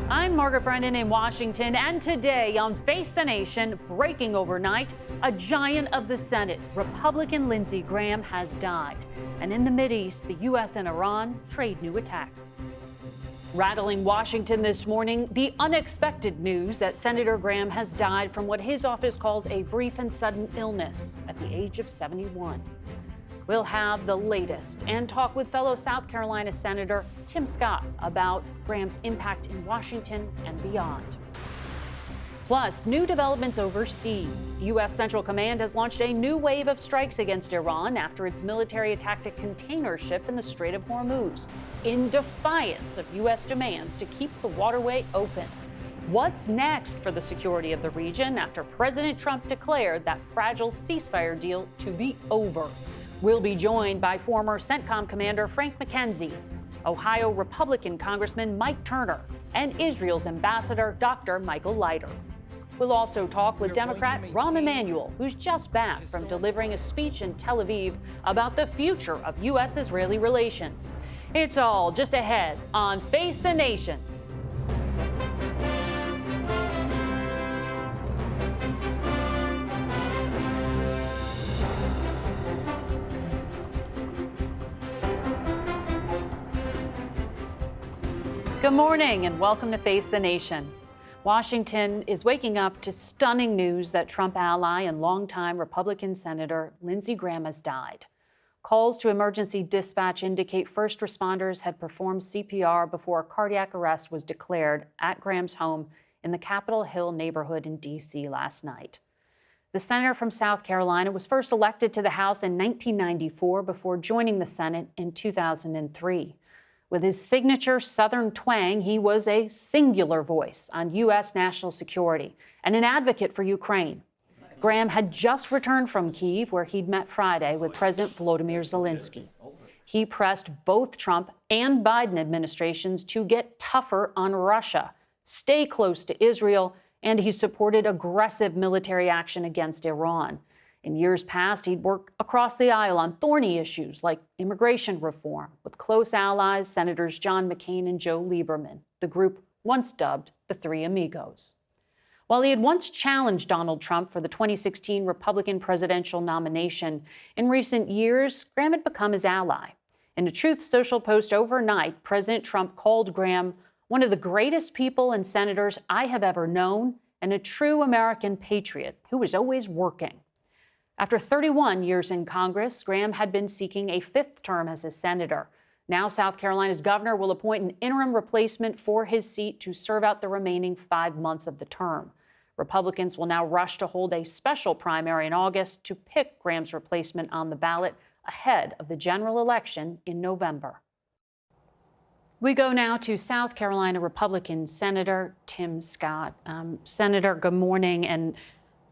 I'm Margaret Brennan in Washington, and today on Face the Nation, breaking overnight, a giant of the Senate, Republican Lindsey Graham, has died. And in the Mideast, the U.S. and Iran trade new attacks. Rattling Washington this morning, the unexpected news that Senator Graham has died from what his office calls a brief and sudden illness at the age of 71. We'll have the latest and talk with fellow South Carolina Senator Tim Scott about Graham's impact in Washington and beyond. Plus, new developments overseas. U.S. Central Command has launched a new wave of strikes against Iran after its military attacked a container ship in the Strait of Hormuz, in defiance of U.S. demands to keep the waterway open. What's next for the security of the region after President Trump declared that fragile ceasefire deal to be over? We'll be joined by former CENTCOM Commander Frank McKenzie, Ohio Republican Congressman Mike Turner, and Israel's Ambassador Dr. Michael Leiter. We'll also talk with Democrat Rahm Emanuel, who's just back from delivering a speech in Tel Aviv about the future of U.S.-Israeli relations. It's all just ahead on Face the Nation. Good morning and welcome to Face the Nation. Washington is waking up to stunning news that Trump ally and longtime Republican Senator Lindsey Graham has died. Calls to emergency dispatch indicate first responders had performed CPR before a cardiac arrest was declared at Graham's home in the Capitol Hill neighborhood in D.C. last night. The senator from South Carolina was first elected to the House in 1994 before joining the Senate in 2003. With his signature Southern twang, he was a singular voice on U.S. national security and an advocate for Ukraine. Graham had just returned from Kyiv, where he'd met Friday with President Volodymyr Zelensky. He pressed both Trump and Biden administrations to get tougher on Russia, stay close to Israel, and he supported aggressive military action against Iran. In years past, he'd worked across the aisle on thorny issues like immigration reform with close allies, Senators John McCain and Joe Lieberman, the group once dubbed the Three Amigos. While he had once challenged Donald Trump for the 2016 Republican presidential nomination, in recent years, Graham had become his ally. In a Truth Social post overnight, President Trump called Graham one of the greatest people and senators I have ever known and a true American patriot who was always working. After 31 years in Congress, Graham had been seeking a fifth term as a senator. Now South Carolina's governor will appoint an interim replacement for his seat to serve out the remaining 5 months of the term. Republicans will now rush to hold a special primary in August to pick Graham's replacement on the ballot ahead of the general election in November. We go now to South Carolina Republican Senator Tim Scott. Senator, good morning, and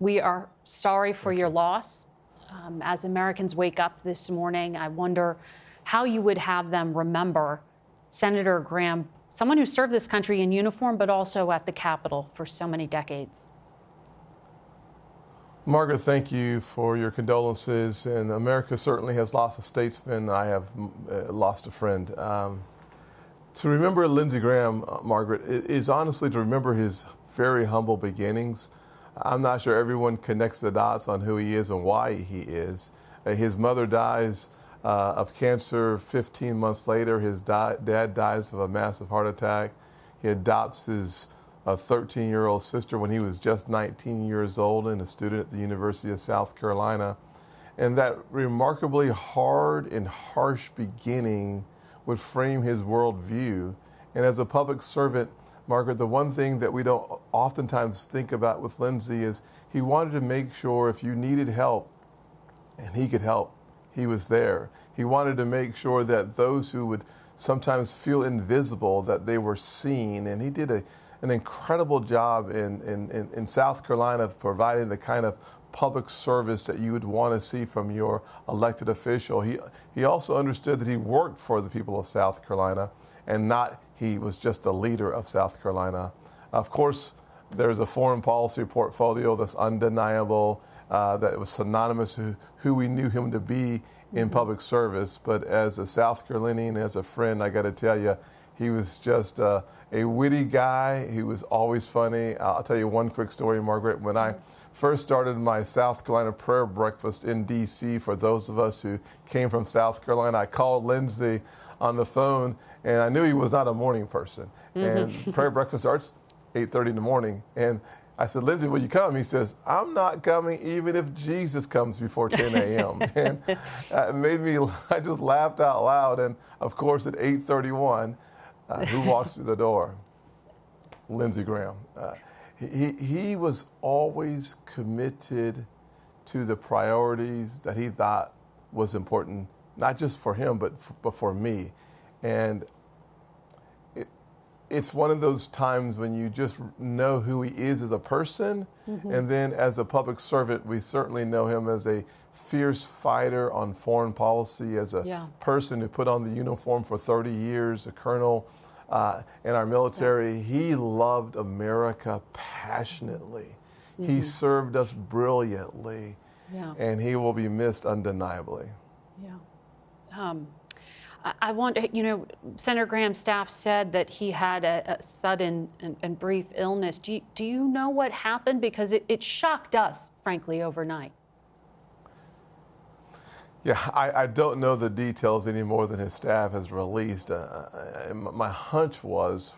we are sorry for your loss. As Americans wake up this morning, I wonder how you would have them remember Senator Graham, someone who served this country in uniform, but also at the Capitol for so many decades. Margaret, thank you for your condolences. And America certainly has lost a statesman. I have lost a friend. To remember Lindsey Graham, Margaret, is honestly to remember his very humble beginnings. I'm not sure everyone connects the dots on who he is and why he is. His mother dies of cancer 15 months later. His dad dies of a massive heart attack. He adopts his 13-year-old sister when he was just 19 years old and a student at the University of South Carolina. And that remarkably hard and harsh beginning would frame his worldview. And as a public servant, Margaret, the one thing that we don't oftentimes think about with Lindsey is he wanted to make sure if you needed help and he could help, he was there. He wanted to make sure that those who would sometimes feel invisible, that they were seen. And he did an incredible job in South Carolina of providing the kind of public service that you would want to see from your elected official. He also understood that he worked for the people of South Carolina and not he was just a leader of South Carolina. Of course, there's a foreign policy portfolio that's undeniable, that it was synonymous with who we knew him to be in public service. But as a South Carolinian, as a friend, I got to tell you, He was just a witty guy. He was always funny. I'll tell you one quick story, Margaret. When I first started my South Carolina prayer breakfast in D.C., for those of us who came from South Carolina, I called Lindsey on the phone, and I knew he was not a morning person. And prayer breakfast starts 8:30 in the morning. And I said, Lindsey, will you come? He says, I'm not coming even if Jesus comes before 10 a.m. And it made me, I just laughed out loud. And of course, at 8:31, who walks through the door? Lindsey Graham. He was always committed to the priorities that he thought was important, not just for him, but for me. And it's one of those times when you just know who he is as a person, and then as a public servant, we certainly know him as a fierce fighter on foreign policy, as a person who put on the uniform for 30 years, a colonel in our military. He loved America passionately. He served us brilliantly, and he will be missed undeniably. I wonder, Senator Graham's staff said that he had a sudden and brief illness. Do you know what happened? Because it shocked us, frankly, overnight. Yeah, I don't know the details any more than his staff has released. My hunch was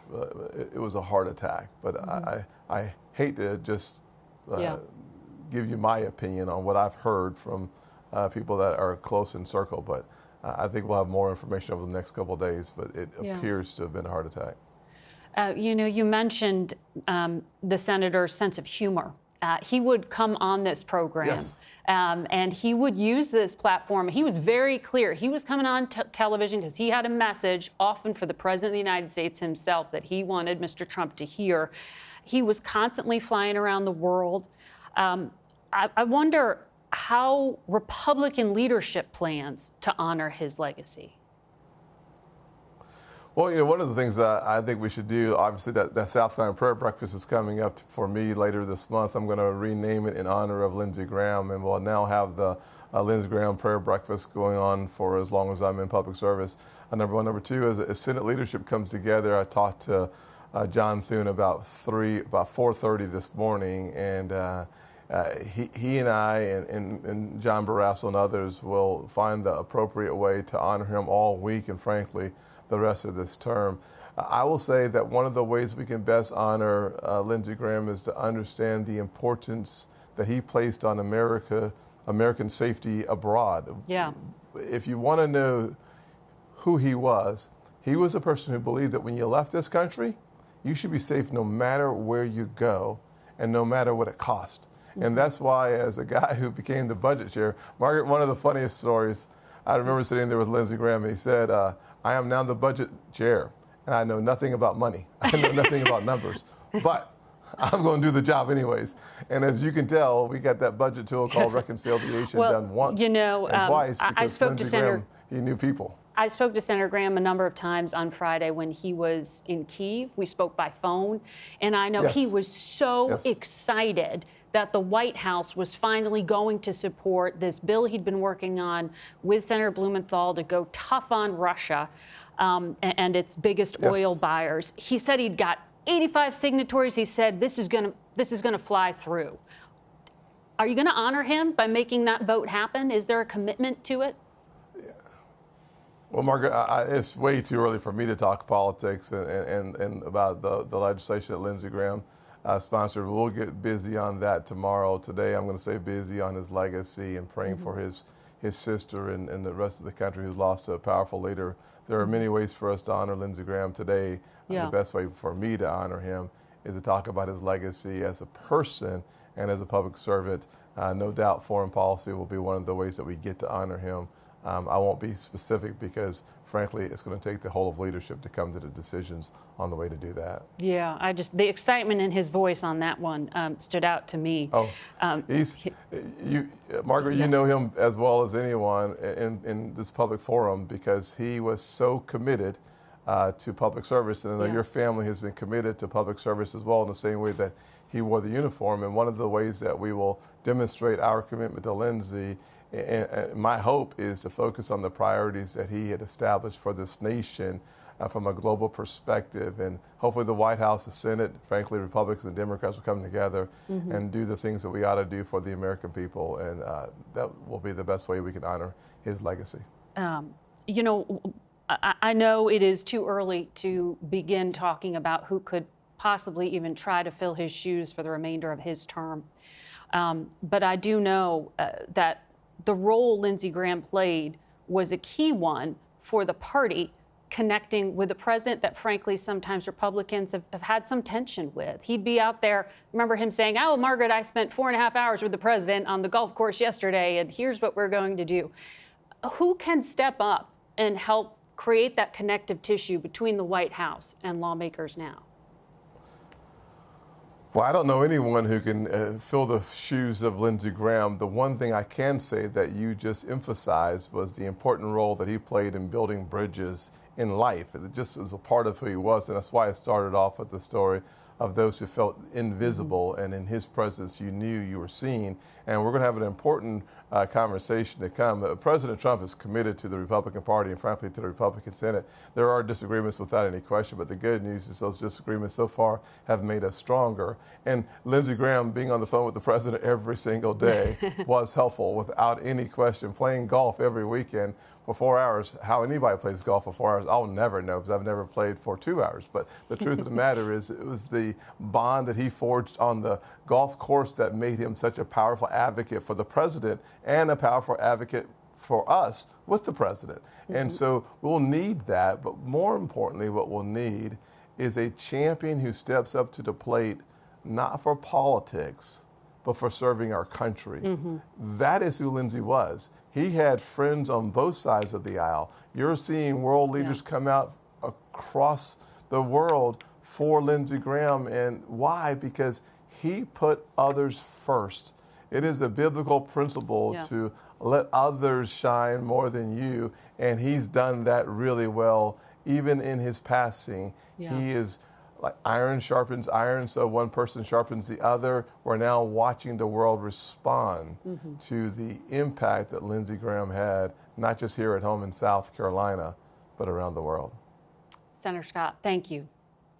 it was a heart attack, but I hate to just give you my opinion on what I've heard from people that are close in circle, but I think we'll have more information over the next couple of days, but it appears to have been a heart attack. You mentioned the senator's sense of humor. He would come on this program, and he would use this platform. He was very clear. He was coming on television because he had a message, often for the President of the United States himself, that he wanted Mr. Trump to hear. He was constantly flying around the world. I wonder how Republican leadership plans to honor his legacy. Well, one of the things that I think we should do, obviously, that South Carolina Prayer Breakfast is coming up for me later this month. I'm going to rename it in honor of Lindsey Graham, and we'll now have the Lindsey Graham Prayer Breakfast going on for as long as I'm in public service. Number one. Number two, as Senate leadership comes together, I talked to John Thune about 4:30 this morning, and he and I and John Barrasso and others will find the appropriate way to honor him all week and, frankly, the rest of this term. I will say that one of the ways we can best honor Lindsey Graham is to understand the importance that he placed on American safety abroad. Yeah. If you want to know who he was a person who believed that when you left this country, you should be safe no matter where you go and no matter what it cost. And that's why, as a guy who became the budget chair, Margaret, one of the funniest stories, I remember sitting there with Lindsey Graham, and he said, I am now the budget chair, and I know nothing about money. I know nothing about numbers, but I'm going to do the job anyways. And as you can tell, we got that budget tool called reconciliation done once and twice, because I spoke Lindsey to Senator Graham, he knew people. I spoke to Senator Graham a number of times on Friday when he was in Kyiv. We spoke by phone, and I know he was so excited that the White House was finally going to support this bill he'd been working on with Senator Blumenthal to go tough on Russia and its biggest oil buyers. He said he'd got 85 signatories. He said this is going to fly through. Are you going to honor him by making that vote happen? Is there a commitment to it? Well, Margaret, it's way too early for me to talk politics and about the legislation that Lindsey Graham sponsored. We'll get busy on that tomorrow. Today, I'm going to stay busy on his legacy and praying for his sister and the rest of the country who's lost a powerful leader. There are many ways for us to honor Lindsey Graham today. The best way for me to honor him is to talk about his legacy as a person and as a public servant. No doubt foreign policy will be one of the ways that we get to honor him. I won't be specific because, frankly, it's going to take the whole of leadership to come to the decisions on the way to do that. Yeah, the excitement in his voice on that one stood out to me. Oh, Margaret, you know him as well as anyone in this public forum because he was so committed to public service, and I know your family has been committed to public service as well in the same way that he wore the uniform. And one of the ways that we will demonstrate our commitment to Lindsey, and my hope is to focus on the priorities that he had established for this nation from a global perspective. And hopefully the White House, the Senate, frankly, Republicans and Democrats will come together and do the things that we ought to do for the American people. And that will be the best way we can honor his legacy. You know, I know it is too early to begin talking about who could possibly even try to fill his shoes for the remainder of his term. But I do know that the role Lindsey Graham played was a key one for the party connecting with the president that, frankly, sometimes Republicans have had some tension with. He'd be out there, remember him saying, oh, Margaret, I spent 4.5 hours with the president on the golf course yesterday, and here's what we're going to do. Who can step up and help create that connective tissue between the White House and lawmakers now? Well, I don't know anyone who can fill the shoes of Lindsey Graham. The one thing I can say that you just emphasized was the important role that he played in building bridges in life. It just is a part of who he was, and that's why I started off with the story of those who felt invisible, and in his presence you knew you were seen. And we're going to have an important conversation to come. President Trump is committed to the Republican Party and frankly to the Republican Senate. There are disagreements without any question, but the good news is those disagreements so far have made us stronger. And Lindsey Graham being on the phone with the president every single day was helpful without any question. Playing golf every weekend for 4 hours, how anybody plays golf for 4 hours, I'll never know because I've never played for 2 hours. But the truth of the matter is it was the bond that he forged on the golf course that made him such a powerful advocate for the president and a powerful advocate for us with the president. And so we'll need that, but more importantly, what we'll need is a champion who steps up to the plate, not for politics, but for serving our country. That is who Lindsey was. He had friends on both sides of the aisle. You're seeing world leaders come out across the world for Lindsey Graham. And why? Because he put others first. It is a biblical principle to let others shine more than you. And he's done that really well, even in his passing. He is like iron sharpens iron, so one person sharpens the other. We're now watching the world respond to the impact that Lindsey Graham had, not just here at home in South Carolina, but around the world. Senator Scott, thank you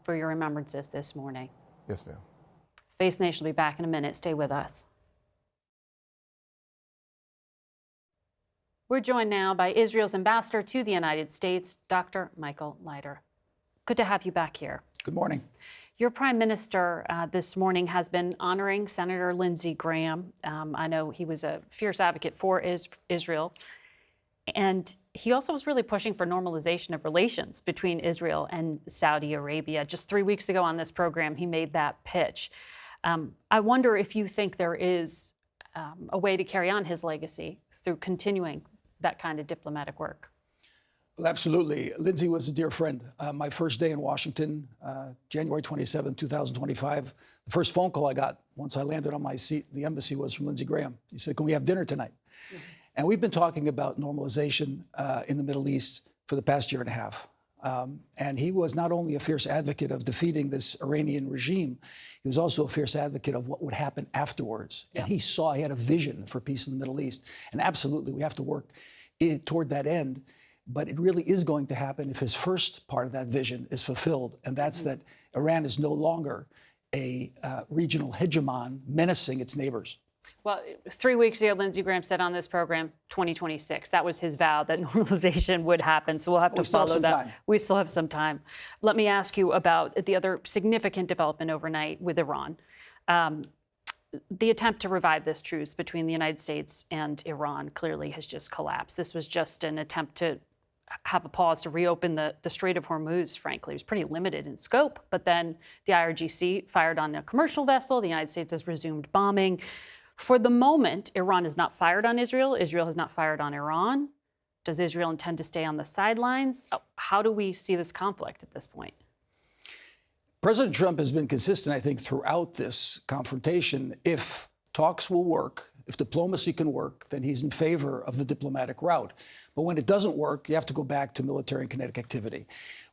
for your remembrances this morning. Yes, ma'am. Face the Nation will be back in a minute. Stay with us. We're joined now by Israel's ambassador to the United States, Dr. Michael Leiter. Good to have you back here. Good morning. Your prime minister this morning has been honoring Senator Lindsey Graham. I know he was a fierce advocate for Israel. And he also was really pushing for normalization of relations between Israel and Saudi Arabia. Just 3 weeks ago on this program, he made that pitch. I wonder if you think there is a way to carry on his legacy through continuing that kind of diplomatic work. Well, absolutely. Lindsey was a dear friend. My first day in Washington, January 27, 2025, the first phone call I got once I landed on my seat in the embassy was from Lindsey Graham. He said, can we have dinner tonight? And we've been talking about normalization in the Middle East for the past year and a half. And he was not only a fierce advocate of defeating this Iranian regime, he was also a fierce advocate of what would happen afterwards. And he had a vision for peace in the Middle East. And absolutely, we have to work toward that end. But it really is going to happen if his first part of that vision is fulfilled, and that's that Iran is no longer a regional hegemon menacing its neighbors. Well, 3 weeks ago, Lindsey Graham said on this program, 2026. That was his vow that normalization would happen. So we'll have to follow that. We still have some time. Let me ask you about the other significant development overnight with Iran. The attempt to revive this truce between the United States and Iran clearly has just collapsed. This was just an attempt to have a pause to reopen the Strait of Hormuz, frankly. It was pretty limited in scope, but then the IRGC fired on a commercial vessel. The United States has resumed bombing. For the moment, Iran has not fired on Israel. Israel has not fired on Iran. Does Israel intend to stay on the sidelines? How do we see this conflict at this point? President Trump has been consistent, I think, throughout this confrontation. If talks will work, if diplomacy can work, then he's in favor of the diplomatic route. But when it doesn't work, you have to go back to military and kinetic activity.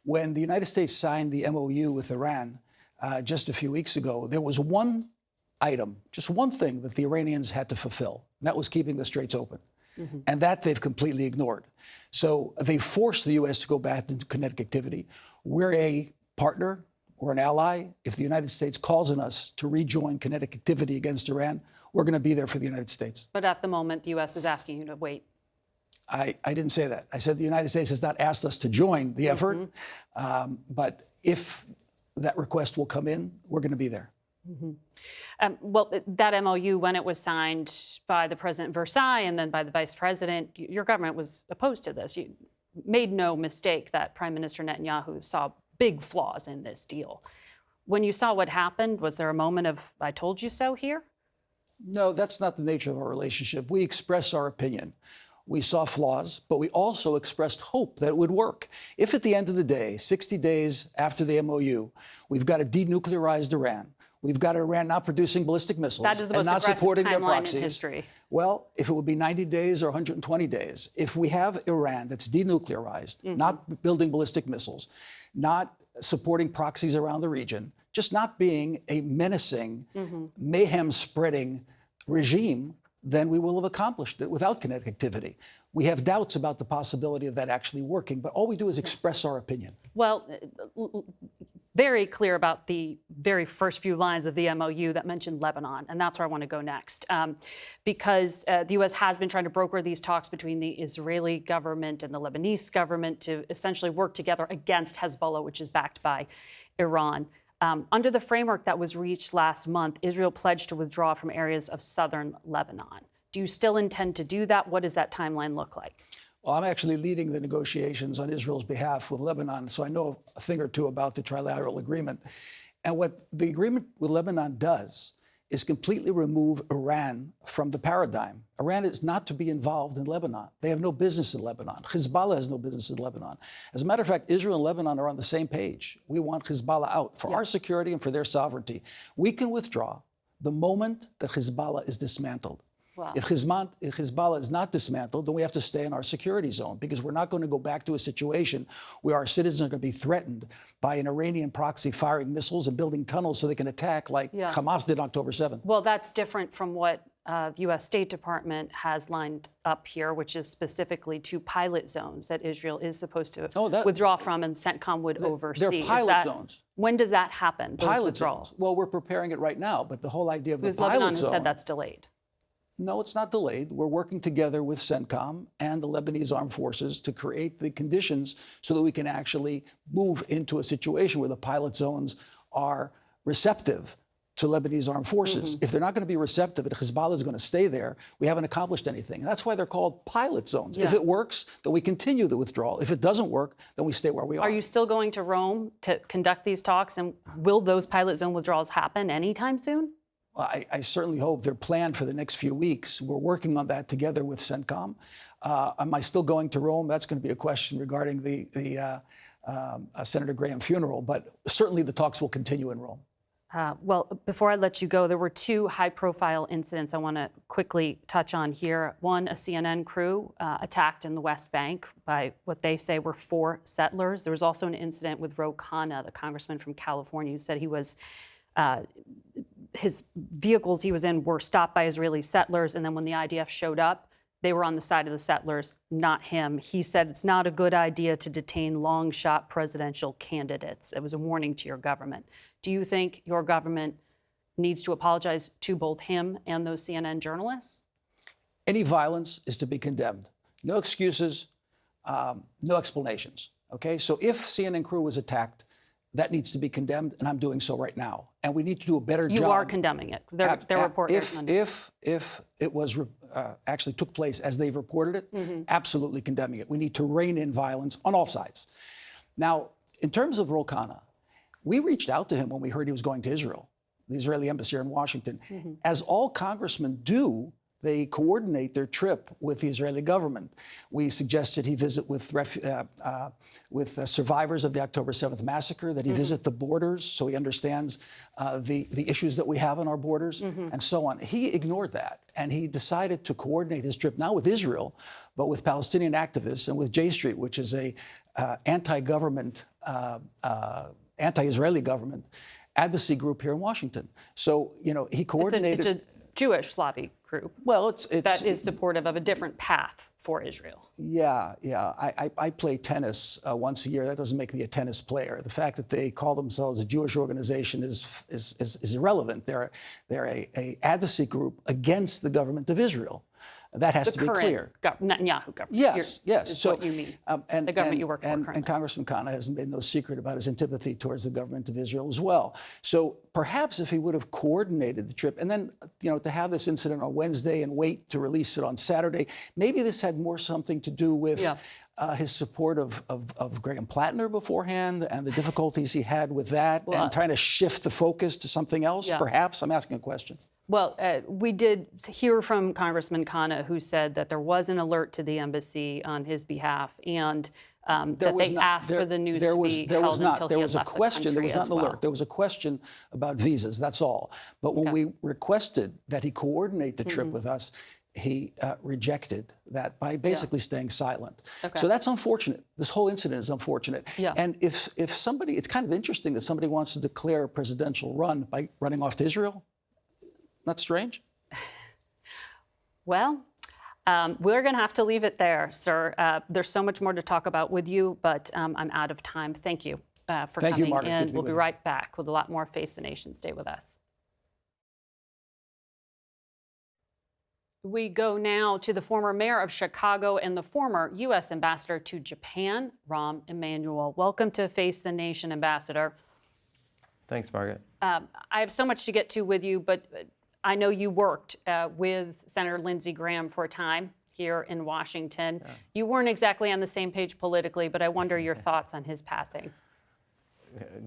When the United States signed the MOU with Iran just a few weeks ago, there was one item, just one thing that the Iranians had to fulfill, and that was keeping the straits open. And that they've completely ignored. So they forced the U.S. to go back into kinetic activity. We're a partner or an ally. If the United States calls on us to rejoin kinetic activity against Iran, we're going to be there for the United States. But at the moment, the U.S. is asking you to wait. I didn't say that. I said the United States has not asked us to join the effort. But if that request will come in, we're going to be there. Well, that MOU, when it was signed by the President in Versailles and then by the Vice President, your government was opposed to this. You made no mistake that Prime Minister Netanyahu saw big flaws in this deal. When you saw what happened, was there a moment of, I told you so here? No, that's not the nature of our relationship. We express our opinion. We saw flaws, but we also expressed hope that it would work. If at the end of the day, 60 days after the MOU, we've got a denuclearized Iran, we've got Iran not producing ballistic missiles That is the most and not supporting their timeline proxies. in history. Well, if it would be 90 days or 120 days, if we have Iran that's denuclearized, not building ballistic missiles, not supporting proxies around the region, just not being a menacing, mayhem-spreading regime, then we will have accomplished it without kinetic activity. We have doubts about the possibility of that actually working, but all we do is express our opinion. Well, very clear about the very first few lines of the MOU that mentioned Lebanon, and that's where I want to go next. Because the U.S. has been trying to broker these talks between the Israeli government and the Lebanese government to essentially work together against Hezbollah, which is backed by Iran. Under the framework that was reached last month, Israel pledged to withdraw from areas of southern Lebanon. Do you still intend to do that? What does that timeline look like? Well, I'm actually leading the negotiations on Israel's behalf with Lebanon, so I know a thing or two about the trilateral agreement. And what the agreement with Lebanon does is completely remove Iran from the paradigm. Iran is not to be involved in Lebanon. They have no business in Lebanon. Hezbollah has no business in Lebanon. As a matter of fact, Israel and Lebanon are on the same page. We want Hezbollah out for our security and for their sovereignty. We can withdraw the moment that Hezbollah is dismantled. Wow. If Hezbollah is not dismantled, then we have to stay in our security zone because we're not going to go back to a situation where our citizens are going to be threatened by an Iranian proxy firing missiles and building tunnels so they can attack like Hamas did on October 7th. Well, that's different from what U.S. State Department has lined up here, which is specifically 2 pilot zones that Israel is supposed to withdraw from and CENTCOM would oversee. They're pilot zones. When does that happen? Pilot zones. Well, we're preparing it right now, but the whole idea of the pilot zone. Lebanon has said that's delayed. No, it's not delayed. We're working together with CENTCOM and the Lebanese armed forces to create the conditions so that we can actually move into a situation where the pilot zones are receptive to Lebanese armed forces. If they're not going to be receptive and Hezbollah is going to stay there, we haven't accomplished anything. And that's why they're called pilot zones. If it works, then we continue the withdrawal. If it doesn't work, then we stay where we are. Are you still going to Rome to conduct these talks? And will those pilot zone withdrawals happen anytime soon? I certainly hope they're planned for the next few weeks. We're working on that together with CENTCOM. Am I still going to Rome? That's going to be a question regarding the Senator Graham funeral, but certainly the talks will continue in Rome. Well, before I let you go, there were 2 high-profile incidents I want to quickly touch on here. One, a CNN crew attacked in the West Bank by what they say were 4 settlers. There was also an incident with Ro Khanna, the congressman from California, who said he was his vehicles he was in were stopped by Israeli settlers, and then when the IDF showed up, they were on the side of the settlers, not him. He said it's not a good idea to detain long-shot presidential candidates. It was a warning to your government. Do you think your government needs to apologize to both him and those CNN journalists? Any violence is to be condemned. No excuses, no explanations. Okay, so if CNN crew was attacked, that needs to be condemned, and I'm doing so right now. And we need to do a better job. You are condemning it. Their report. If it was actually took place as they've reported it, absolutely condemning it. We need to rein in violence on all sides. Now, in terms of Ro Khanna, we reached out to him when we heard he was going to Israel, the Israeli embassy here in Washington. As all congressmen do, they coordinate their trip with the Israeli government. We suggested he visit with survivors of the October 7th massacre, that he visit the borders so he understands the issues that we have on our borders, and so on. He ignored that, and he decided to coordinate his trip, not with Israel, but with Palestinian activists and with J Street, which is a anti-government, anti-Israeli government. advocacy group here in Washington. So, you know, he coordinated. It's a Jewish Slavic group. Well, that is supportive of a different path for Israel. Yeah. I play tennis once a year. That doesn't make me a tennis player. The fact that they call themselves a Jewish organization is irrelevant. They're a advocacy group against the government of Israel. That has to be clear. Netanyahu government. Yes. Is So, what you mean. And, the government you work for and Congressman Khanna has made no secret about his antipathy towards the government of Israel as well. So perhaps if he would have coordinated the trip and then, you know, to have this incident on Wednesday and wait to release it on Saturday, maybe this had more something to do with his support of Graham Plattner beforehand and the difficulties he had with that and trying to shift the focus to something else. Perhaps. I'm asking a question. Well, we did hear from Congressman Khanna, who said that there was an alert to the embassy on his behalf, and that they asked for the news to be held until he had left the country. There was not an alert. There was a question about visas. That's all. But when we requested that he coordinate the trip with us, he rejected that by basically staying silent. So that's unfortunate. This whole incident is unfortunate. And if somebody, it's kind of interesting that somebody wants to declare a presidential run by running off to Israel. Not strange? Well, we're going to have to leave it there, sir. There's so much more to talk about with you, but I'm out of time. Thank you for coming Margaret. in. We'll be right back with a lot more Face the Nation. Stay with us. We go now to the former mayor of Chicago and the former U.S. ambassador to Japan, Rahm Emanuel. Welcome to Face the Nation, Ambassador. Thanks, Margaret. I have so much to get to with you, but I know you worked with Senator Lindsey Graham for a time here in Washington. You weren't exactly on the same page politically, but I wonder your thoughts on his passing.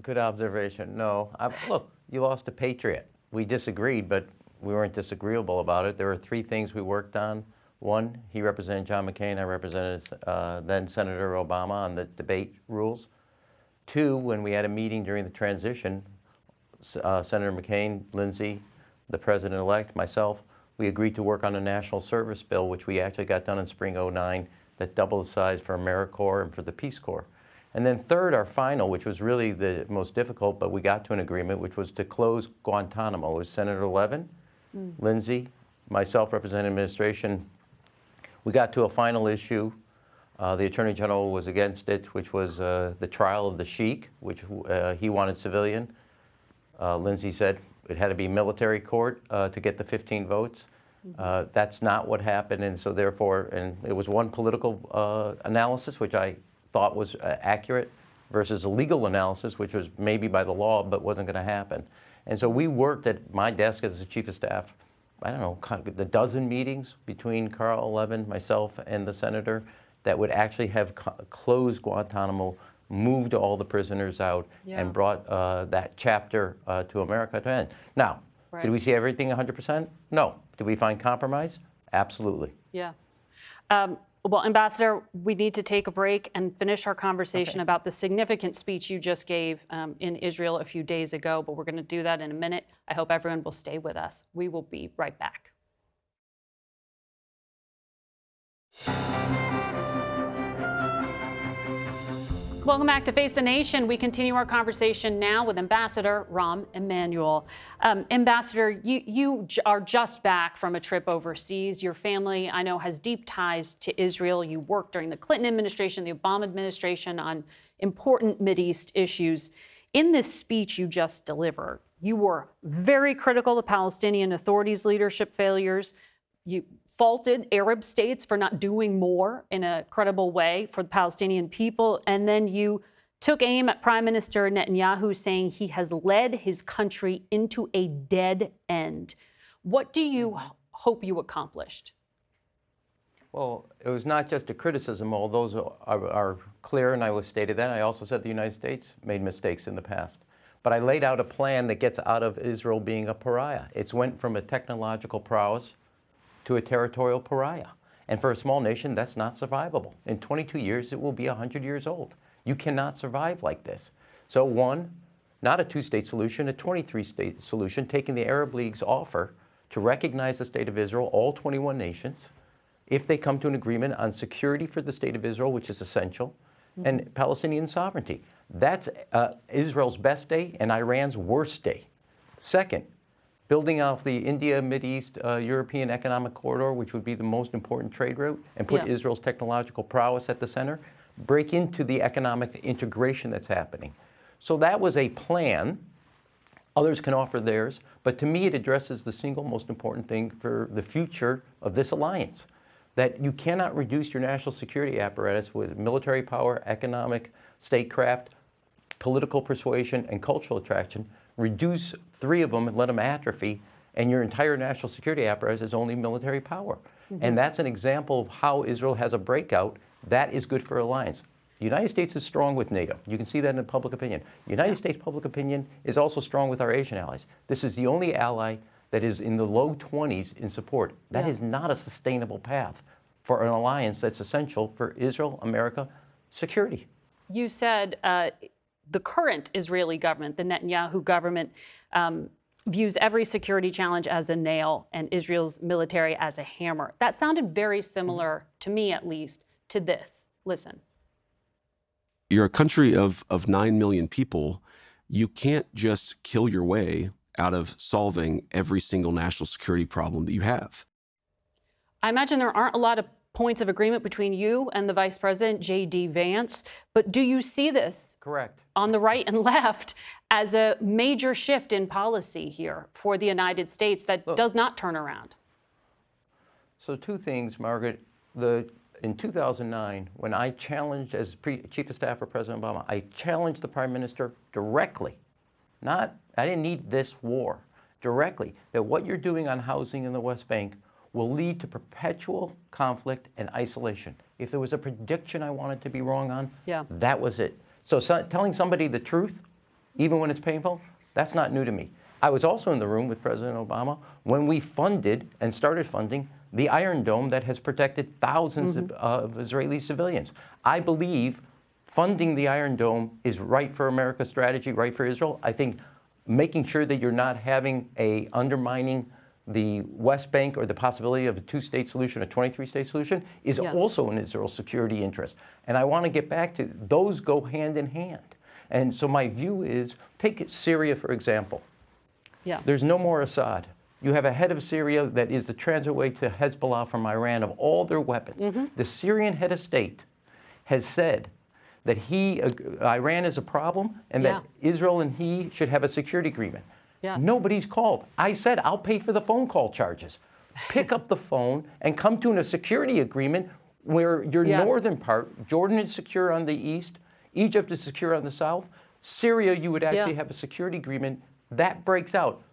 Good observation. No, look, you lost a patriot. We disagreed, but we weren't disagreeable about it. There were three things we worked on. One, he represented John McCain. I represented then Senator Obama on the debate rules. Two, when we had a meeting during the transition, Senator McCain, Lindsey, the president-elect, myself, we agreed to work on a national service bill, which we actually got done in spring '09, that doubled the size for AmeriCorps and for the Peace Corps. And then third, our final, which was really the most difficult, but we got to an agreement, which was to close Guantanamo. It was Senator Levin, Lindsey, myself representing administration. We got to a final issue. The Attorney General was against it, which was the trial of the Sheik, which he wanted civilian. Lindsey said it had to be military court to get the 15 votes. That's not what happened, and so therefore, and it was one political analysis, which I thought was accurate, versus a legal analysis, which was maybe by the law, but wasn't going to happen. And so we worked at my desk as the chief of staff, I don't know, the dozen meetings between Carl Levin, myself, and the senator that would actually have closed Guantanamo, moved all the prisoners out, and brought that chapter to America to end. Now, did we see everything 100%? No. Did we find compromise? Absolutely. Yeah. Well, Ambassador, we need to take a break and finish our conversation about the significant speech you just gave in Israel a few days ago, but we're going to do that in a minute. I hope everyone will stay with us. We will be right back. Welcome back to Face the Nation. We continue our conversation now with Ambassador Rahm Emanuel. Ambassador, you are just back from a trip overseas. Your family, I know, has deep ties to Israel. You worked during the Clinton administration, the Obama administration on important Mideast issues. In this speech you just delivered, you were very critical of Palestinian Authority's leadership failures. You faulted Arab states for not doing more in a credible way for the Palestinian people. And then you took aim at Prime Minister Netanyahu, saying he has led his country into a dead end. What do you hope you accomplished? Well, it was not just a criticism. All those are clear, and I stated that. I also said the United States made mistakes in the past. But I laid out a plan that gets out of Israel being a pariah. It's went from a technological prowess to a territorial pariah. And for a small nation, that's not survivable. In 22 years, it will be 100 years old. You cannot survive like this. So one, not a two-state solution, a 23-state solution, taking the Arab League's offer to recognize the state of Israel, all 21 nations, if they come to an agreement on security for the state of Israel, which is essential, and Palestinian sovereignty. That's Israel's best day and Iran's worst day. Second, building off the India, Mideast, European economic corridor, which would be the most important trade route, and put Israel's technological prowess at the center, break into the economic integration that's happening. So that was a plan. Others can offer theirs, but to me it addresses the single most important thing for the future of this alliance, that you cannot reduce your national security apparatus with military power, economic statecraft, political persuasion, and cultural attraction. Reduce three of them and let them atrophy, and your entire national security apparatus is only military power. And that's an example of how Israel has a breakout. That is good for alliance. The United States is strong with NATO. You can see that in public opinion. United States public opinion is also strong with our Asian allies. This is the only ally that is in the low 20s in support. That is not a sustainable path for an alliance that's essential for Israel, America, security. You said the current Israeli government, the Netanyahu government, views every security challenge as a nail and Israel's military as a hammer. That sounded very similar, to me at least, to this. Listen. You're a country of 9 million people. You can't just kill your way out of solving every single national security problem that you have. I imagine there aren't a lot of points of agreement between you and the Vice President, J.D. Vance, but do you see this Correct. on the right and left as a major shift in policy here for the United States that does not turn around? So two things, Margaret. In 2009, when I challenged, as Chief of Staff for President Obama, I challenged the Prime Minister directly, I didn't need this war, directly, that what you're doing on housing in the West Bank will lead to perpetual conflict and isolation. If there was a prediction I wanted to be wrong on, that was it. So telling somebody the truth, even when it's painful, that's not new to me. I was also in the room with President Obama when we funded and started funding the Iron Dome that has protected thousands of Israeli civilians. I believe funding the Iron Dome is right for America's strategy, right for Israel. I think making sure that you're not having undermining the West Bank or the possibility of a two-state solution, a 23-state solution, is also in Israel's security interest. And I want to get back to those go hand in hand. And so my view is, take Syria, for example. There's no more Assad. You have a head of Syria that is the transitway to Hezbollah from Iran of all their weapons. The Syrian head of state has said that Iran is a problem and that Israel and he should have a security agreement. Nobody's called. I said, I'll pay for the phone call charges. Pick up the phone and come to a security agreement where your northern part, Jordan is secure on the east, Egypt is secure on the south, Syria, you would actually have a security agreement. That breaks out.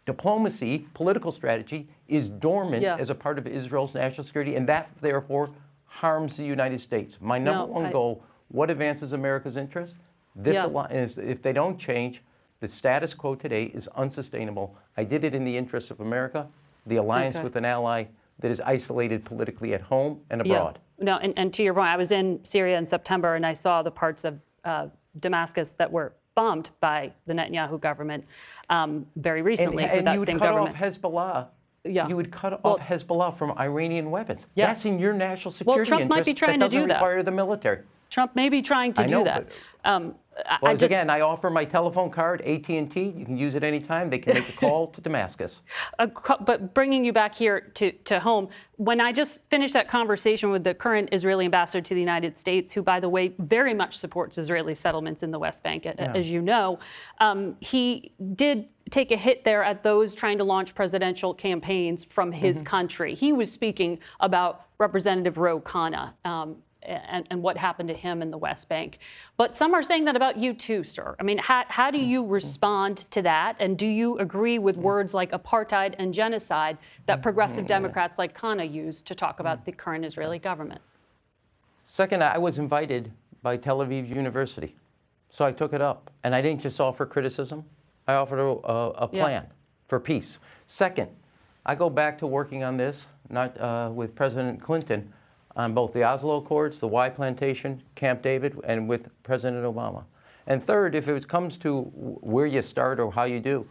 Diplomacy, political strategy, is dormant as a part of Israel's national security, and that, therefore, harms the United States. My number one goal, what advances America's interest? This alliance, if they don't change, the status quo today is unsustainable. I did it in the interest of America, the alliance with an ally that is isolated politically at home and abroad. No, and to your point, I was in Syria in September, and I saw the parts of Damascus that were bombed by the Netanyahu government very recently with that same government. And you would cut off Hezbollah. You would cut off Hezbollah from Iranian weapons. That's in your national security interest. Trump might be trying to do that. Doesn't require the military. Trump may be trying to do that. Again, I offer my telephone card, AT&T. You can use it anytime. They can make a call to Damascus. But bringing you back here to home, when I just finished that conversation with the current Israeli ambassador to the United States, who, by the way, very much supports Israeli settlements in the West Bank, as you know, he did take a hit there at those trying to launch presidential campaigns from his country. He was speaking about Representative Ro Khanna. And what happened to him in the West Bank. But some are saying that about you too, sir. I mean, how do you respond to that? And do you agree with words like apartheid and genocide that progressive Democrats like Khanna use to talk about the current Israeli government? Second, I was invited by Tel Aviv University. So I took it up. And I didn't just offer criticism. I offered a plan for peace. Second, I go back to working on this, not with President Clinton, on both the Oslo Accords, the Y Plantation, Camp David, and with President Obama. And third, if it comes to where you start or how you do,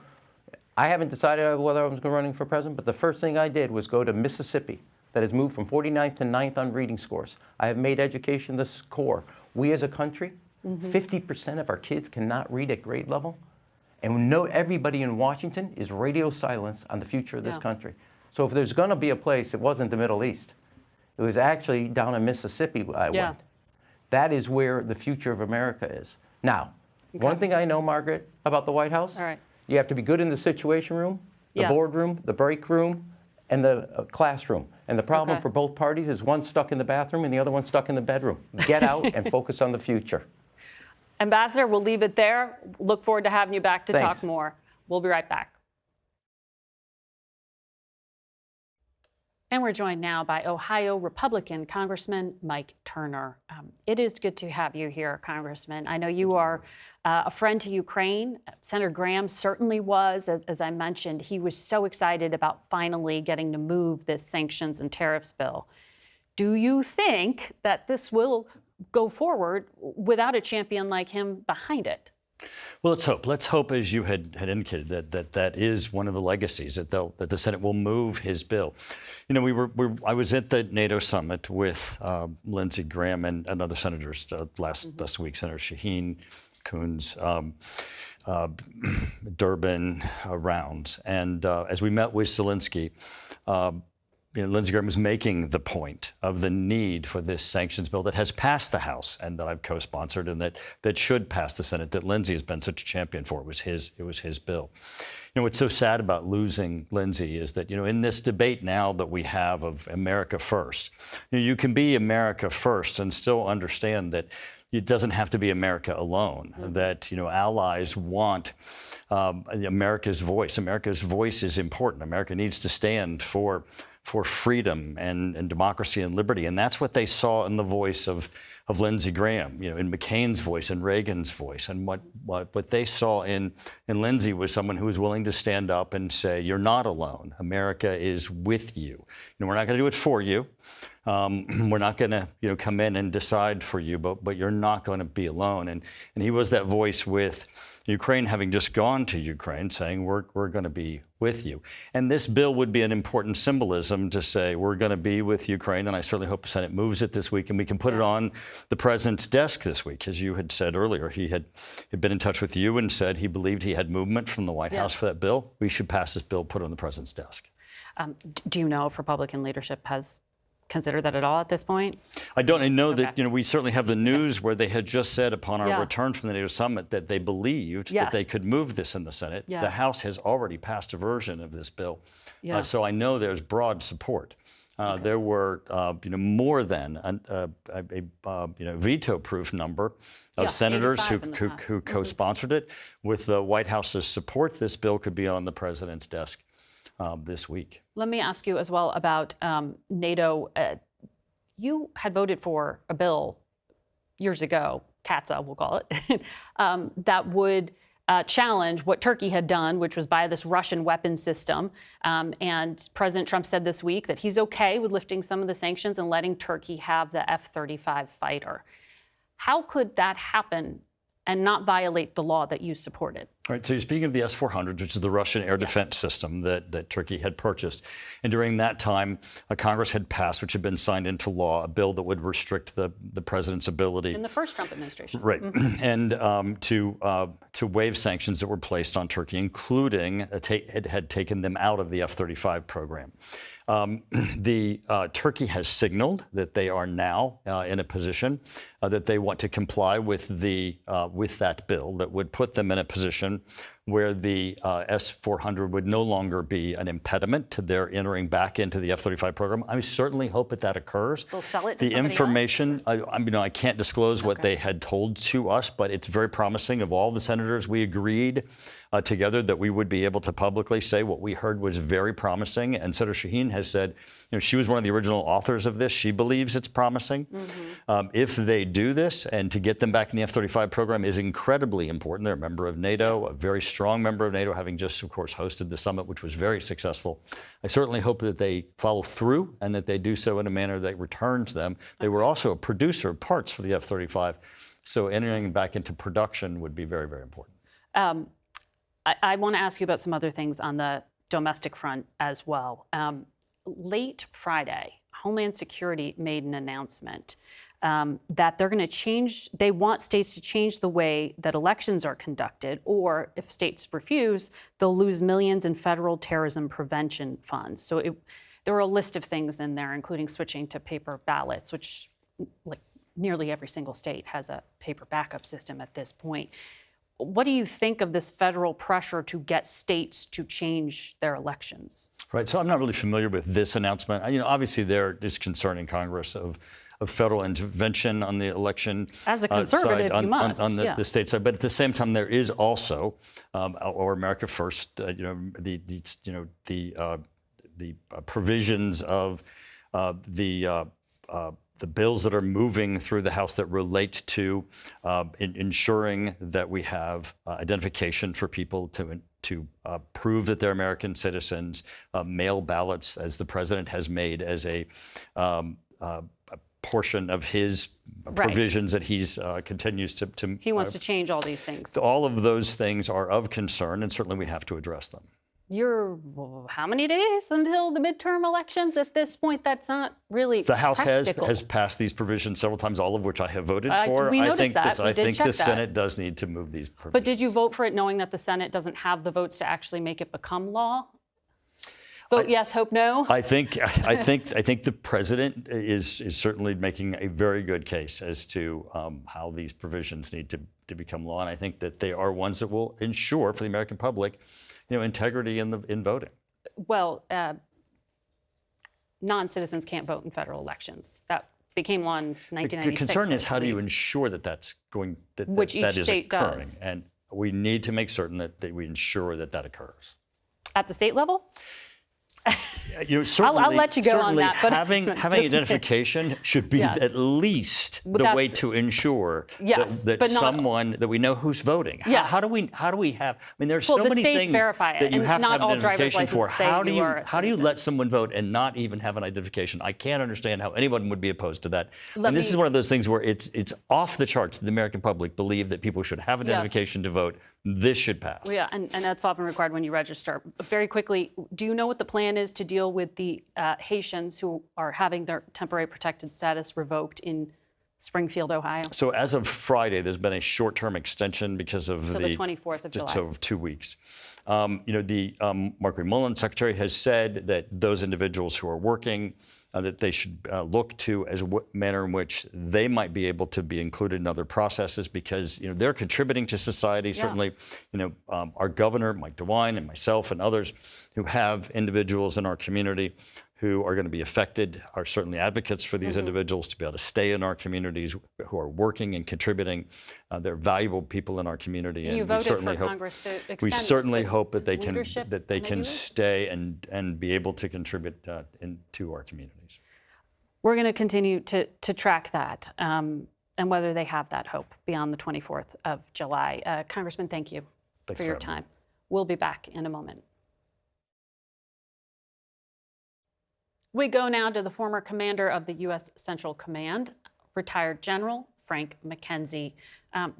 I haven't decided whether I was running for president, but the first thing I did was go to Mississippi, that has moved from 49th to 9th on reading scores. I have made education the core. We as a country 50% of our kids cannot read at grade level. And we know everybody in Washington is radio silence on the future of this country. So if there's going to be a place, it wasn't the Middle East. It was actually down in Mississippi I went. That is where the future of America is. Now, one thing I know, Margaret, about the White House, you have to be good in the Situation Room, the boardroom, the break room, and the classroom. And the problem for both parties is one stuck in the bathroom and the other one stuck in the bedroom. Get out and focus on the future. Ambassador, we'll leave it there. Look forward to having you back to talk more. We'll be right back. And we're joined now by Ohio Republican Congressman Mike Turner. It is good to have you here, Congressman. I know you are a friend to Ukraine. Senator Graham certainly was. As I mentioned, he was so excited about finally getting to move this sanctions and tariffs bill. Do you think that this will go forward without a champion like him behind it? Well, let's hope. Let's hope, as you had indicated, that is one of the legacies, that the Senate will move his bill. You know, I was at the NATO summit with Lindsey Graham and other senators last week, Senator Shaheen, Coons, Durbin, Rounds, and as we met with Zelensky, Lindsey Graham was making the point of the need for this sanctions bill that has passed the House and that I've co-sponsored and that should pass the Senate, that Lindsey has been such a champion for. It was his bill. You know, what's so sad about losing Lindsey is that, in this debate now that we have of America first, you can be America first and still understand that it doesn't have to be America alone, that, allies want America's voice. America's voice is important. America needs to stand for freedom and democracy and liberty. And that's what they saw in the voice of Lindsey Graham, in McCain's voice and Reagan's voice. And what they saw in Lindsey was someone who was willing to stand up and say, you're not alone. America is with you. We're not going to do it for you. We're not going to, come in and decide for you, but you're not going to be alone. And he was that voice with Ukraine, having just gone to Ukraine, saying we're going to be with you. And this bill would be an important symbolism to say we're going to be with Ukraine, and I certainly hope the Senate moves it this week and we can put it on the president's desk this week. As you had said earlier, he had been in touch with you and said he believed he had movement from the White House for that bill. We should pass this bill, put it on the president's desk. Do you know if Republican leadership has considered that at all at this point? I don't. I know that we certainly have the news where they had just said upon our return from the NATO summit that they believed that they could move this in the Senate. The House has already passed a version of this bill, so I know there's broad support. There were more than a veto-proof number of senators who co-sponsored it. With the White House's support, this bill could be on the president's desk this week. Let me ask you as well about NATO. You had voted for a bill years ago, CATSA we'll call it, that would challenge what Turkey had done, which was buy this Russian weapon system. And President Trump said this week that he's okay with lifting some of the sanctions and letting Turkey have the F-35 fighter. How could that happen and not violate the law that you supported? All right, so you're speaking of the S-400, which is the Russian air defense system that Turkey had purchased. And during that time, Congress had passed, which had been signed into law, a bill that would restrict the president's ability. In the first Trump administration. Right, and to waive sanctions that were placed on Turkey, including it had taken them out of the F-35 program. Turkey has signaled that they are now in a position that they want to comply with that bill that would put them in a position where the S-400 would no longer be an impediment to their entering back into the F-35 program. I certainly hope that occurs. They'll sell it to the information, I can't disclose what they had told to us, but it's very promising. Of all the senators, we agreed together that we would be able to publicly say what we heard was very promising. And Senator Shaheen has said, she was one of the original authors of this. She believes it's promising. If they do this, and to get them back in the F-35 program is incredibly important. They're a member of NATO, a very strong member of NATO, having just, of course, hosted the summit, which was very successful. I certainly hope that they follow through and that they do so in a manner that returns them. They were also a producer of parts for the F-35, so entering back into production would be very, very important. I want to ask you about some other things on the domestic front as well. Late Friday, Homeland Security made an announcement that they're going to change, they want states to change the way that elections are conducted, or if states refuse, they'll lose millions in federal terrorism prevention funds. So there were a list of things in there, including switching to paper ballots, which like nearly every single state has a paper backup system at this point. What do you think of this federal pressure to get states to change their elections? Right. So I'm not really familiar with this announcement. Obviously there is concern in Congress of federal intervention on the election As a conservative, side, you must. on the state side. But at the same time, there is also, or America First, the provisions of the bills that are moving through the House that relate to ensuring that we have identification for people to prove that they're American citizens, mail ballots, as the president has made as a portion of his provisions that he's continues to. He wants to change all these things. All of those things are of concern, and certainly we have to address them. You're how many days until the midterm elections? At this point, that's not really The House practical. has passed these provisions several times, all of which I have voted for. We I noticed think that. I think the Senate does need to move these provisions. But did you vote for it knowing that the Senate doesn't have the votes to actually make it become law? Vote yes, hope no? I think the president is certainly making a very good case as to how these provisions need to become law, and I think that they are ones that will ensure for the American public, integrity in voting. Well, non-citizens can't vote in federal elections. That became law in 1996. The concern is how do you ensure that that's going which each that is state occurring, does. and we need to make certain that we ensure that occurs. At the state level? Certainly, I'll let you go on that. But having identification should be at least the way to ensure that someone that we know who's voting. Yes. How do we have? I mean, there's so the many states things verify it, that you and have to not have all driver's identification for. licenses say How do you are a how do you citizen. let someone vote and not even have an identification? I can't understand how anyone would be opposed to that. And this is one of those things where it's off the charts. The American public believe that people should have identification to vote. This should pass. Well, yeah, and that's often required when you register. Very quickly, do you know what the plan is to deal with the Haitians who are having their temporary protected status revoked in Springfield, Ohio? So as of Friday, there's been a short-term extension because of the 24th of July. So of 2 weeks. The Margaret Brennan secretary has said that those individuals who are working, that they should look to as a manner in which they might be able to be included in other processes because they're contributing to society. Yeah. Certainly, our governor, Mike DeWine, and myself and others who have individuals in our community who are going to be affected are certainly advocates for these individuals to be able to stay in our communities, who are working and contributing. They're valuable people in our community, and we certainly hope Congress to extend we certainly hope that they can maybe stay and be able to contribute into our communities. We're going to continue to track that and whether they have that hope beyond the 24th of July. Congressman, thank you for your time. We'll be back in a moment. We go now to the former commander of the U.S. Central Command, retired General Frank McKenzie.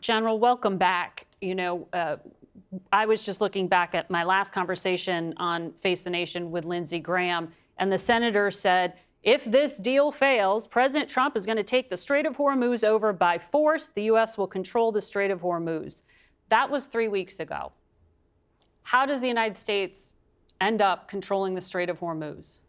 General, welcome back. I was just looking back at my last conversation on Face the Nation with Lindsey Graham, and the senator said, if this deal fails, President Trump is going to take the Strait of Hormuz over by force. The U.S. will control the Strait of Hormuz. That was 3 weeks ago. How does the United States end up controlling the Strait of Hormuz?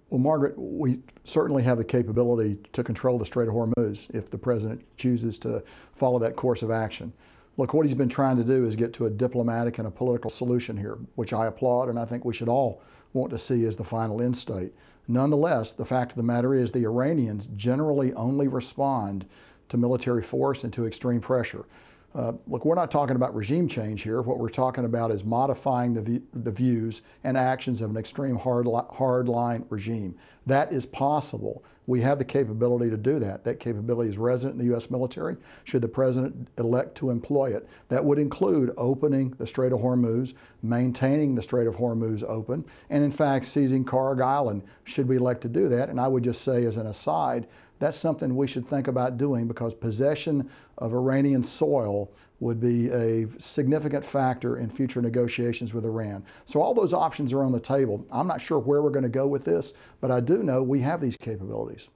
Well, Margaret, we certainly have the capability to control the Strait of Hormuz if the president chooses to follow that course of action. Look, what he's been trying to do is get to a diplomatic and a political solution here, which I applaud and I think we should all want to see as the final end state. Nonetheless, the fact of the matter is the Iranians generally only respond to military force and to extreme pressure. Look, we're not talking about regime change here. What we're talking about is modifying the views and actions of an extreme hardline regime. That is possible. We have the capability to do that. That capability is resident in the U.S. military, should the president elect to employ it. That would include opening the Strait of Hormuz, maintaining the Strait of Hormuz open, and in fact seizing Karg Island, should we elect to do that. And I would just say as an aside, that's something we should think about doing because possession of Iranian soil would be a significant factor in future negotiations with Iran. So all those options are on the table. I'm not sure where we're going to go with this, but I do know we have these capabilities.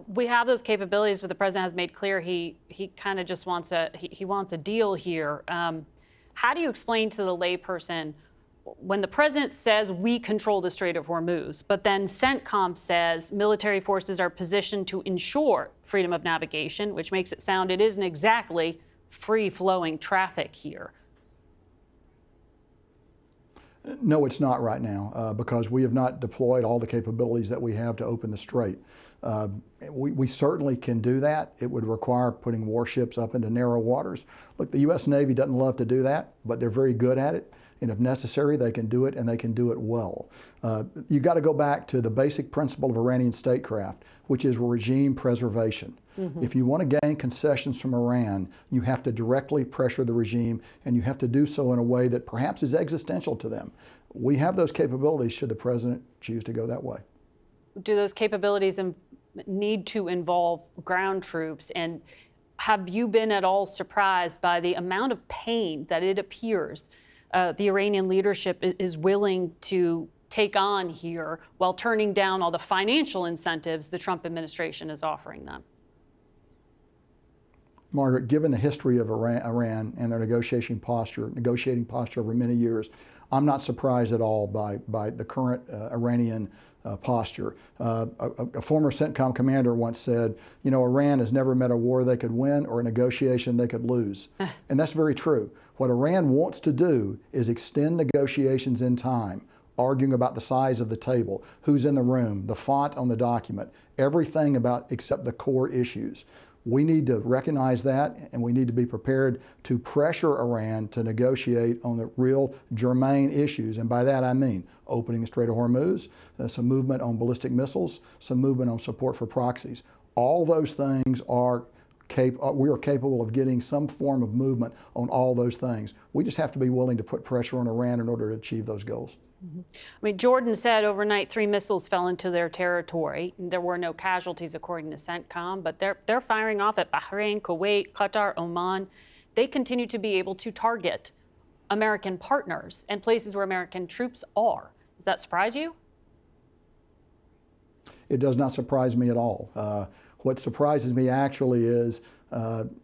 We have those capabilities, but the president has made clear he kind of just wants he wants a deal here. How do you explain to the layperson when the president says we control the Strait of Hormuz, but then CENTCOM says military forces are positioned to ensure freedom of navigation, which makes it sound it isn't exactly free-flowing traffic here? No, it's not right now because we have not deployed all the capabilities that we have to open the strait. We certainly can do that. It would require putting warships up into narrow waters. Look, the U.S. Navy doesn't love to do that, but they're very good at it. And if necessary, they can do it, and they can do it well. You've got to go back to the basic principle of Iranian statecraft, which is regime preservation. If you want to gain concessions from Iran, you have to directly pressure the regime, and you have to do so in a way that perhaps is existential to them. We have those capabilities should the president choose to go that way. Do those capabilities need to involve ground troops? And have you been at all surprised by the amount of pain that it appears the Iranian leadership is willing to take on here while turning down all the financial incentives the Trump administration is offering them? Margaret, given the history of Iran and their negotiating posture over many years, I'm not surprised at all by the current Iranian posture. A former CENTCOM commander once said, you know, Iran has never met a war they could win or a negotiation they could lose. And that's very true. What Iran wants to do is extend negotiations in time, arguing about the size of the table, who's in the room, the font on the document, everything about except the core issues. We need to recognize that, and we need to be prepared to pressure Iran to negotiate on the real germane issues. And by that I mean opening the Strait of Hormuz, some movement on ballistic missiles, some movement on support for proxies. All those things are we are capable of getting some form of movement on all those things. We just have to be willing to put pressure on Iran in order to achieve those goals. I mean, Jordan said overnight 3 missiles fell into their territory. There were no casualties, according to CENTCOM, but they're firing off at Bahrain, Kuwait, Qatar, Oman. They continue to be able to target American partners and places where American troops are. Does that surprise you? It does not surprise me at all. What surprises me actually is,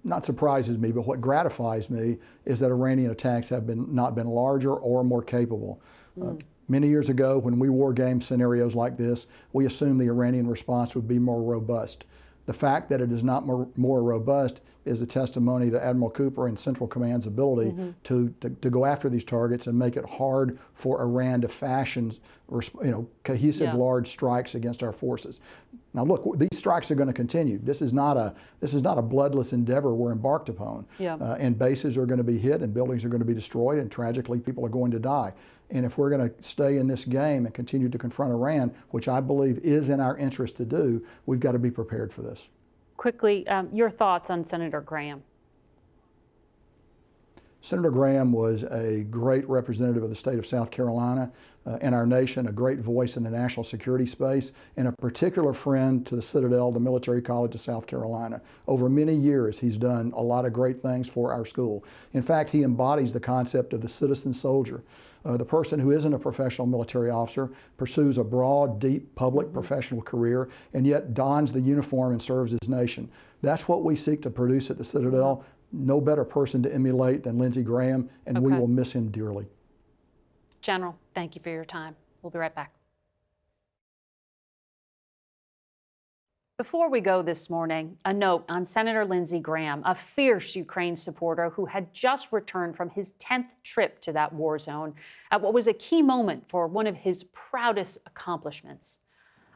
not surprises me, but what gratifies me is that Iranian attacks have not been larger or more capable. Many years ago, when we war game scenarios like this, we assumed the Iranian response would be more robust. The fact that it is not more robust is a testimony to Admiral Cooper and Central Command's ability to go after these targets and make it hard for Iran to fashion cohesive large strikes against our forces. Now look, these strikes are going to continue. This is not a bloodless endeavor we're embarked upon. And bases are going to be hit and buildings are going to be destroyed and tragically people are going to die. And if we're going to stay in this game and continue to confront Iran, which I believe is in our interest to do, we've got to be prepared for this. Quickly, your thoughts on Senator Graham? Senator Graham was a great representative of the state of South Carolina and our nation, a great voice in the national security space, and a particular friend to the Citadel, the military college of South Carolina. Over many years, he's done a lot of great things for our school. In fact, he embodies the concept of the citizen soldier. The person who isn't a professional military officer pursues a broad, deep, public professional career and yet dons the uniform and serves his nation. That's what we seek to produce at the Citadel. No better person to emulate than Lindsey Graham, and we will miss him dearly. General, thank you for your time. We'll be right back. Before we go this morning, a note on Senator Lindsey Graham, a fierce Ukraine supporter who had just returned from his 10th trip to that war zone at what was a key moment for one of his proudest accomplishments.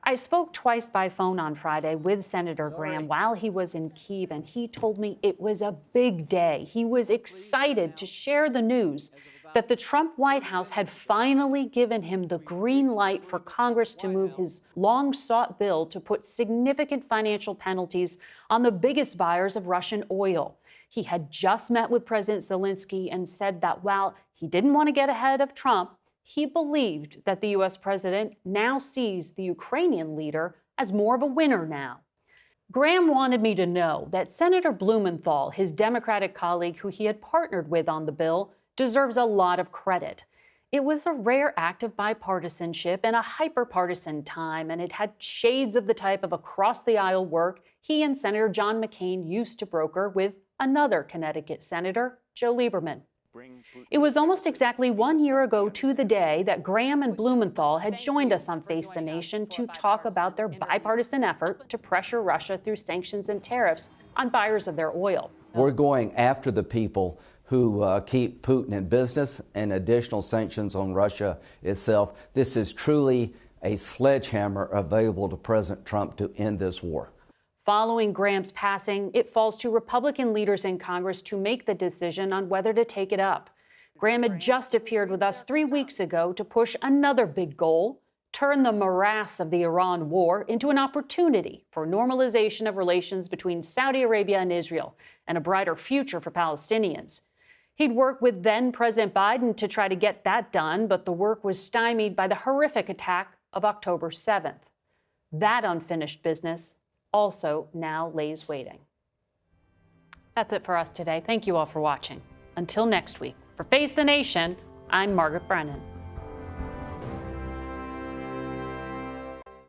I spoke twice by phone on Friday with Senator Graham while he was in Kyiv, and he told me it was a big day. He was excited to share the news that the Trump White House had finally given him the green light for Congress to move his long-sought bill to put significant financial penalties on the biggest buyers of Russian oil. He had just met with President Zelensky and said that while he didn't want to get ahead of Trump, he believed that the U.S. president now sees the Ukrainian leader as more of a winner now. Graham wanted me to know that Senator Blumenthal, his Democratic colleague who he had partnered with on the bill, deserves a lot of credit. It was a rare act of bipartisanship in a hyper-partisan time, and it had shades of the type of across-the-aisle work he and Senator John McCain used to broker with another Connecticut senator, Joe Lieberman. It was almost exactly 1 year ago to the day that Graham and Blumenthal had joined us on Face the Nation to talk about their bipartisan effort to pressure Russia through sanctions and tariffs on buyers of their oil. We're going after the people who keep Putin in business, and additional sanctions on Russia itself. This is truly a sledgehammer available to President Trump to end this war. Following Graham's passing, it falls to Republican leaders in Congress to make the decision on whether to take it up. Graham had just appeared with us 3 weeks ago to push another big goal: turn the morass of the Iran war into an opportunity for normalization of relations between Saudi Arabia and Israel and a brighter future for Palestinians. He'd worked with then-President Biden to try to get that done, but the work was stymied by the horrific attack of October 7th. That unfinished business also now lays waiting. That's it for us today. Thank you all for watching. Until next week, for Face the Nation, I'm Margaret Brennan.